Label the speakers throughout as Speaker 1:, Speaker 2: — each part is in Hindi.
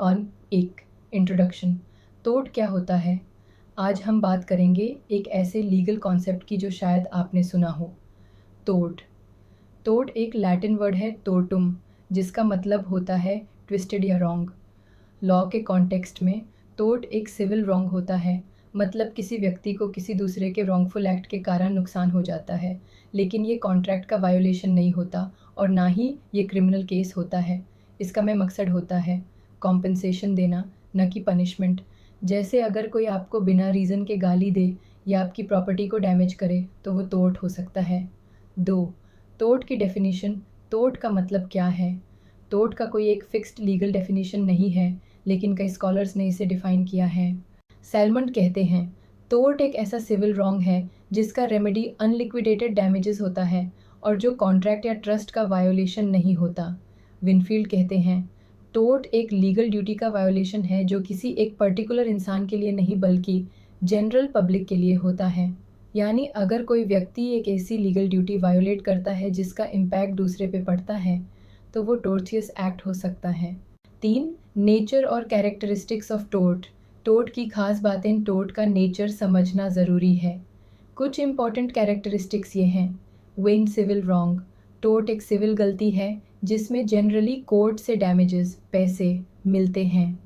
Speaker 1: और एक इंट्रोडक्शन। टोर्ट क्या होता है? आज हम बात करेंगे एक ऐसे लीगल कॉन्सेप्ट की जो शायद आपने सुना हो। टोर्ट। टोर्ट एक लैटिन वर्ड है टोर्टुम, जिसका मतलब होता है ट्विस्टेड या रॉन्ग। लॉ के कॉन्टेक्स्ट में टोर्ट एक सिविल रॉन्ग होता है, मतलब किसी व्यक्ति को किसी दूसरे के रॉन्गफुल एक्ट के कारण नुकसान हो जाता है, लेकिन ये कॉन्ट्रैक्ट का वायोलेशन नहीं होता और ना ही ये क्रिमिनल केस होता है। इसका में मकसद होता है कॉम्पनसेशन देना, न कि पनिशमेंट। जैसे अगर कोई आपको बिना रीज़न के गाली दे या आपकी प्रॉपर्टी को डैमेज करे तो वो टोर्ट हो सकता है। 2. टोर्ट की डेफिनेशन। टोर्ट का मतलब क्या है? टोर्ट का कोई एक फिक्स्ड लीगल डेफिनेशन नहीं है, लेकिन कई स्कॉलर्स ने इसे डिफ़ाइन किया है। सैलमंड कहते हैं टोर्ट एक ऐसा सिविल रॉन्ग है जिसका रेमेडी अनलिक्विडेटेड डैमेजेस होता है और जो कॉन्ट्रैक्ट या ट्रस्ट का वायोलेशन नहीं होता। विनफील्ड कहते हैं टोर्ट एक लीगल ड्यूटी का वायोलेशन है जो किसी एक पर्टिकुलर इंसान के लिए नहीं बल्कि जनरल पब्लिक के लिए होता है। यानी अगर कोई व्यक्ति एक ऐसी लीगल ड्यूटी वायोलेट करता है जिसका इम्पैक्ट दूसरे पे पड़ता है तो वो टोर्टियस एक्ट हो सकता है। 3. नेचर और कैरेक्टरिस्टिक्स ऑफ टोर्ट। टोर्ट की खास बातें। टोर्ट का नेचर समझना ज़रूरी है। कुछ इंपॉर्टेंट कैरेक्टरिस्टिक्स ये हैं। One civil wrong. टोर्ट एक सिविल गलती है जिसमें जनरली कोर्ट से डैमेजेस पैसे मिलते हैं।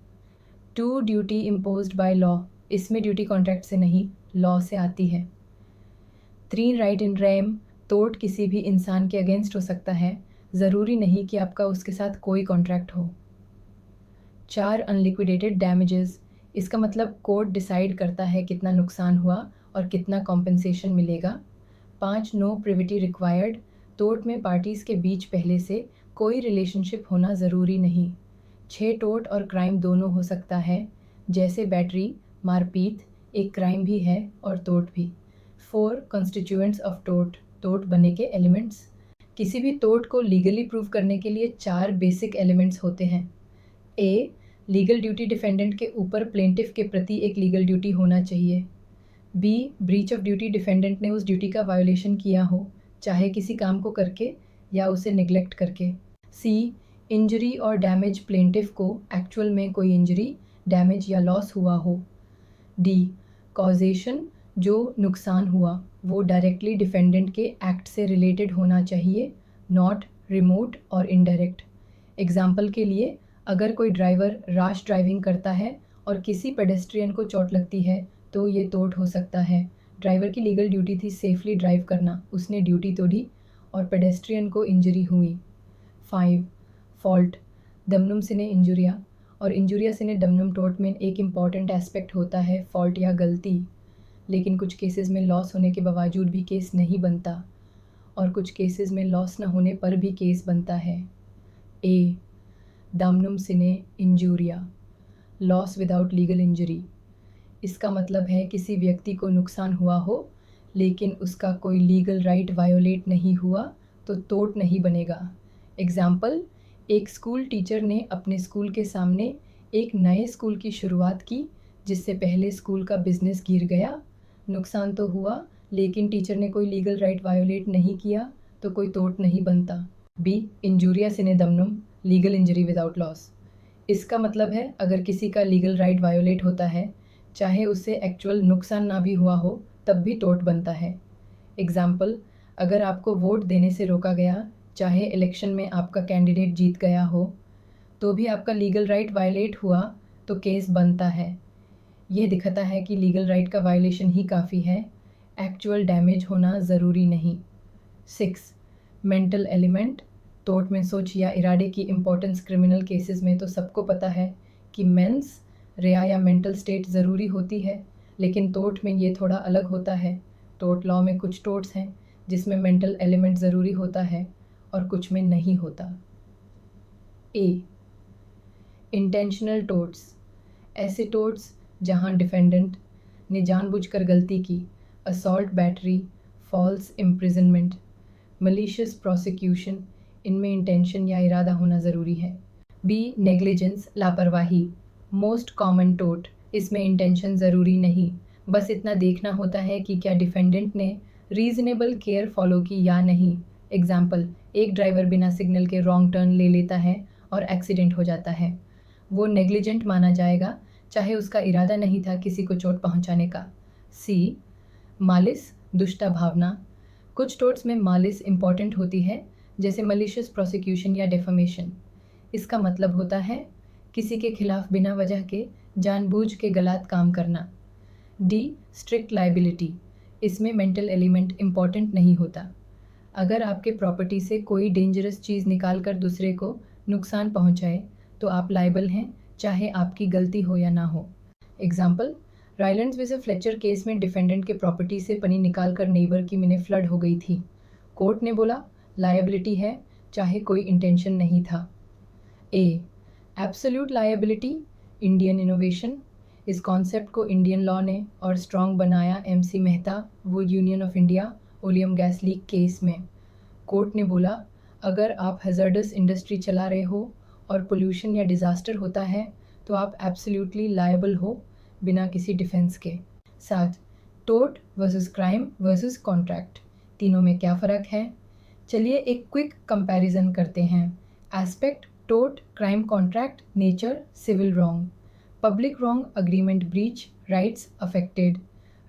Speaker 1: 2. Duty imposed by law. इसमें ड्यूटी कॉन्ट्रैक्ट से नहीं, लॉ से आती है। 3. Right in rem. टोर्ट किसी भी इंसान के अगेंस्ट हो सकता है, ज़रूरी नहीं कि आपका उसके साथ कोई कॉन्ट्रैक्ट हो। 4. Unliquidated damages. इसका मतलब कोर्ट डिसाइड करता है कितना नुकसान हुआ और कितना कॉम्पनसेशन मिलेगा। 5. No privity required. टोर्ट में पार्टीज़ के बीच पहले से कोई रिलेशनशिप होना ज़रूरी नहीं। 6. टोर्ट और क्राइम दोनों हो सकता है, जैसे बैटरी, मारपीट एक क्राइम भी है और टोर्ट भी। 4. Constituents of tort. टोर्ट बनने के एलिमेंट्स। किसी भी टोर्ट को लीगली प्रूव करने के लिए 4 बेसिक एलिमेंट्स होते हैं। ए. लीगल ड्यूटी डिफेंडेंट के ऊपर प्लेंटिफ के प्रति एक लीगल ड्यूटी होना चाहिए। B. Breach of duty defendant ने उस ड्यूटी का वायोलेशन किया हो, चाहे किसी काम को करके या उसे निगलेक्ट करके। सी. इंजरी और डैमेज प्लेंटिफ को एक्चुअल में कोई इंजरी, डैमेज या लॉस हुआ हो। डी. कॉजेशन। जो नुकसान हुआ वो डायरेक्टली डिफेंडेंट के एक्ट से रिलेटेड होना चाहिए, नॉट रिमोट और इनडायरेक्ट। एग्जाम्पल के लिए, अगर कोई ड्राइवर रैश ड्राइविंग करता है और किसी पेडेस्ट्रियन को चोट लगती है तो ये टोर्ट हो सकता है। ड्राइवर की लीगल ड्यूटी थी सेफली ड्राइव करना, उसने ड्यूटी तोड़ी और पेडेस्ट्रियन को इंजरी हुई। 5. फॉल्ट। दमनम सिने इंजुरिया और इंजुरिया सिने दमनम टोर्ट में एक इम्पॉर्टेंट एस्पेक्ट होता है फॉल्ट या गलती, लेकिन कुछ केसेस में लॉस होने के बावजूद भी केस नहीं बनता और कुछ केसेस में लॉस न होने पर भी केस बनता है। ए. दामनम सिने इंजूरिया। Loss without legal injury. इसका मतलब है किसी व्यक्ति को नुकसान हुआ हो लेकिन उसका कोई लीगल राइट वायोलेट नहीं हुआ तो टोर्ट नहीं बनेगा। एग्जाम्पल, एक स्कूल टीचर ने अपने स्कूल के सामने एक नए स्कूल की शुरुआत की जिससे पहले स्कूल का बिजनेस गिर गया। नुकसान तो हुआ लेकिन टीचर ने कोई लीगल राइट वायोलेट नहीं किया तो कोई टोर्ट नहीं बनता। बी. इंजूरिया सिने दमनम, लीगल इंजरी विदाउट लॉस। इसका मतलब है अगर किसी का लीगल राइट वायोलेट होता है, चाहे उससे एक्चुअल नुकसान ना भी हुआ हो तब भी टोर्ट बनता है। एग्जाम्पल, अगर आपको वोट देने से रोका गया, चाहे इलेक्शन में आपका कैंडिडेट जीत गया हो, तो भी आपका लीगल राइट वायलेट हुआ तो केस बनता है। यह दिखाता है कि लीगल राइट का वायलेशन ही काफ़ी है, एक्चुअल डैमेज होना ज़रूरी नहीं। 6. Mental element. टोर्ट में सोच या इरादे की इम्पोर्टेंस क्रिमिनल केसेस में तो सबको पता है कि मेंस रिया या मेंटल स्टेट ज़रूरी होती है, लेकिन टोर्ट में ये थोड़ा अलग होता है। टोर्ट लॉ में कुछ टोर्ट्स हैं जिसमें मेंटल एलिमेंट ज़रूरी होता है और कुछ में नहीं होता। ए. Intentional torts. ऐसे टोर्ट्स जहां डिफेंडेंट ने जानबूझकर गलती की, assault, battery, false imprisonment, malicious prosecution, इनमें इंटेंशन या इरादा होना ज़रूरी है। बी. नेग्लिजेंस, लापरवाही, मोस्ट कॉमन टोर्ट। इसमें इंटेंशन ज़रूरी नहीं, बस इतना देखना होता है कि क्या डिफेंडेंट ने रीज़नेबल केयर फॉलो की या नहीं। एग्जाम्पल, एक ड्राइवर बिना सिग्नल के रॉन्ग टर्न ले लेता है और एक्सीडेंट हो जाता है, वो नेग्लिजेंट माना जाएगा चाहे उसका इरादा नहीं था किसी को चोट पहुंचाने का। सी, मालिस, दुष्टा भावना। कुछ टोट्स में मालिस इम्पॉर्टेंट होती है, जैसे मलिशियस प्रोसिक्यूशन या डेफमेशन। इसका मतलब होता है किसी के खिलाफ बिना वजह के जानबूझ के गलत काम करना। D, strict liability. इसमें मेंटल एलिमेंट इम्पॉर्टेंट नहीं होता। अगर आपके प्रॉपर्टी से कोई डेंजरस चीज़ निकाल कर दूसरे को नुकसान पहुंचाए तो आप लाइबल हैं, चाहे आपकी गलती हो या ना हो। एग्जाम्पल, रायलैंड्स विस फ्लेचर केस में डिफेंडेंट के प्रॉपर्टी से पनी निकाल कर नेबर की मिने फ्लड हो गई थी। कोर्ट ने बोला लायबिलिटी है, चाहे कोई इंटेंशन नहीं था। ए, एब्सोल्यूट लायबिलिटी, इंडियन इनोवेशन। इस कॉन्सेप्ट को इंडियन लॉ ने और स्ट्रॉन्ग बनाया MC मेहता वो union of India oleum gas leak case में। कोर्ट ने बोला अगर आप हैज़र्डस इंडस्ट्री चला रहे हो और पोल्यूशन या डिज़ास्टर होता है तो आप एब्सोल्युटली लायबल हो बिना किसी डिफेंस के। 7, टोट वर्सेस क्राइम वर्सेस कॉन्ट्रैक्ट। तीनों में क्या फ़र्क है? चलिए एक क्विक कंपैरिजन करते हैं। एस्पेक्ट, टोट, crime, contract, nature, civil wrong. Public wrong, agreement breach, rights affected,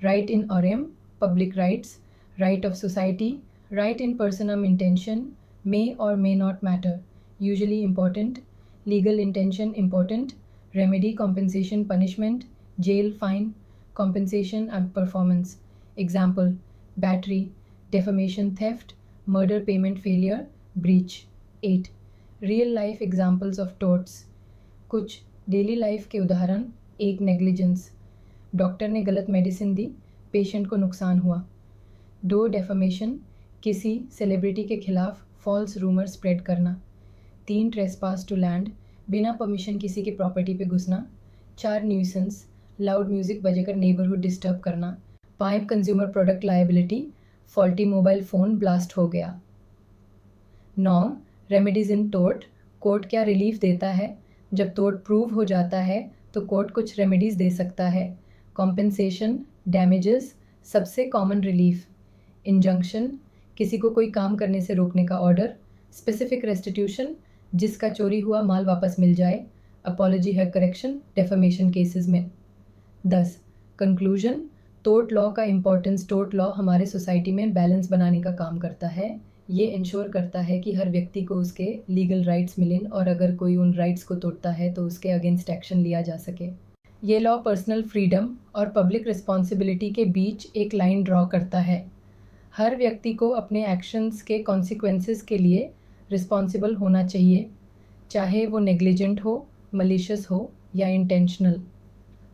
Speaker 1: right in ऑरेम, public rights, right of society, right in personam intention, may or may not matter, usually important, legal intention important, remedy, compensation, punishment, jail, fine, compensation and performance. Example, battery, defamation, theft, murder, payment failure, breach. 8, real life examples of torts. कुछ डेली लाइफ के उदाहरण। एक, नेग्लिजेंस, डॉक्टर ने गलत मेडिसिन दी, पेशेंट को नुकसान हुआ। 2, डेफमेशन, किसी सेलिब्रिटी के खिलाफ फॉल्स रूमर स्प्रेड करना। 3, ट्रेसपास टू लैंड, बिना परमिशन किसी की प्रॉपर्टी पे घुसना। 4, न्यूसेंस, लाउड म्यूजिक बजाकर नेबरहुड डिस्टर्ब करना। 5, consumer product liability, faulty mobile phone blast हो गया। 9, रेमेडीज़ इन टोर्ट, कोर्ट क्या रिलीफ देता है? जब टोर्ट प्रूव हो जाता है तो कोर्ट कुछ रेमेडीज़ दे सकता है। कॉम्पेंसेशन, डैमेजेस, सबसे कॉमन रिलीफ। इंजंक्शन, किसी को कोई काम करने से रोकने का ऑर्डर। स्पेसिफिक रेस्टिट्यूशन, जिसका चोरी हुआ माल वापस मिल जाए। अपॉलॉजी है करेक्शन डेफमेशन केसेस में। 10, कंक्लूजन, टोर्ट लॉ का इम्पोर्टेंस। टोर्ट लॉ हमारे सोसाइटी में बैलेंस बनाने का काम करता है। ये इंश्योर करता है कि हर व्यक्ति को उसके लीगल राइट्स मिलें और अगर कोई उन राइट्स को तोड़ता है तो उसके अगेंस्ट एक्शन लिया जा सके। ये लॉ पर्सनल फ्रीडम और पब्लिक रिस्पॉन्सिबिलिटी के बीच एक लाइन ड्रॉ करता है। हर व्यक्ति को अपने एक्शंस के कॉन्सिक्वेंसेस के लिए रिस्पॉन्सिबल होना चाहिए, चाहे वो नेग्लिजेंट हो, मलिशियस हो या इंटेंशनल।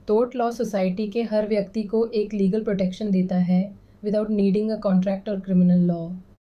Speaker 1: टोर्ट लॉ सोसाइटी के हर व्यक्ति को एक लीगल प्रोटेक्शन देता है विदाउट नीडिंग अ कॉन्ट्रैक्ट और क्रिमिनल लॉ।